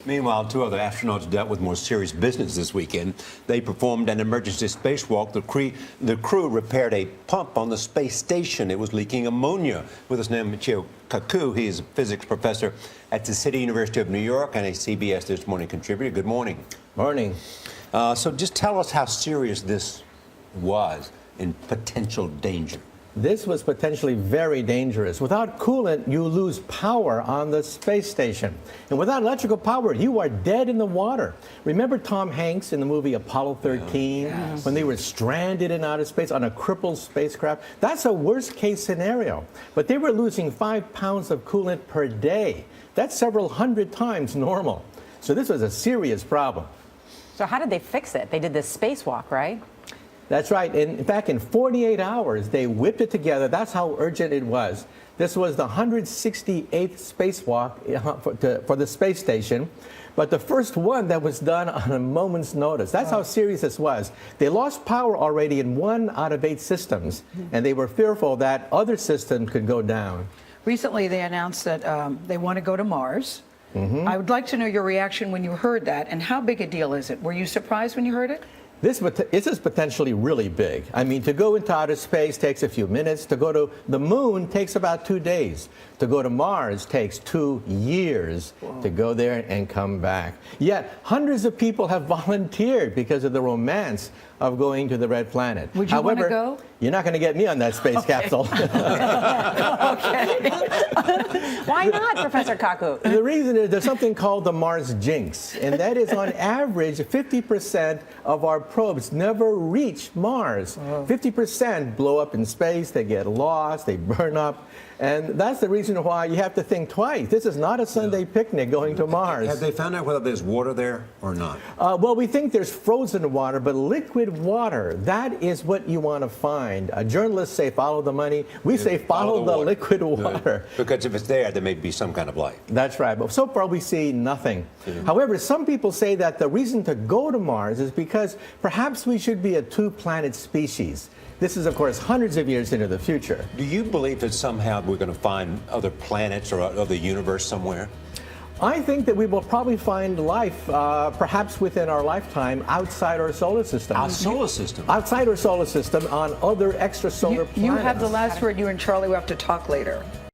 Meanwhile, two other astronauts dealt with more serious business this weekend. They performed an emergency spacewalk. The crew repaired a pump on the space station. It was leaking ammonia. With us now, Michio Kaku. He is a physics professor at the City University of New York and a CBS This Morning contributor. Good morning. Morning. So just tell us how serious this was in potential danger. This was potentially very dangerous. Without coolant, you lose power on the space station. And without electrical power, you are dead in the water. Remember Tom Hanks in the movie Apollo 13? Yes. When they were stranded in outer space on a crippled spacecraft? That's a worst case scenario. But they were losing 5 pounds of coolant per day. That's several hundred times normal. So this was a serious problem. So how did they fix it? They did this spacewalk, right? That's right. In fact, in 48 hours, they whipped it together. That's how urgent it was. This was the 168th spacewalk for the space station, but the first one that was done on a moment's notice. That's how serious this was. They lost power already in 1 out of 8 systems, and they were fearful that other systems could go down. Recently, they announced that they want to go to Mars. I would like to know your reaction when you heard that, and how big a deal is it? Were you surprised when you heard it? This is potentially really big. I mean, to go into outer space takes a few minutes. To go to the moon takes about 2 days. To go to Mars takes 2 years to go there and come back. Yet, hundreds of people have volunteered because of the romance of going to the Red Planet. Would you want to go? You're not going to get me on that space capsule. Why not, Professor Kaku? The reason is there's something called the Mars jinx, and that is on average 50% of our probes never reach Mars. 50% blow up in space, they get lost, they burn up, and that's the reason why you have to think twice. This is not a Sunday picnic going to Mars. Have they found out whether there's water there or not? Well, we think there's frozen water, but liquid water, that is what you want to find. Journalists say follow the money. We say follow the liquid water. Because if it's there may be some kind of life. That's right, but so far we see nothing. However, some people say that the reason to go to Mars is because perhaps we should be a 2-planet species. This is, of course, hundreds of years into the future. Do you believe that somehow we're going to find other planets or other universe somewhere? I think that we will probably find life, perhaps within our lifetime, outside our solar system. Our solar system? Outside our solar system, on other extrasolar planets. You have the last word. You and Charlie will have to talk later.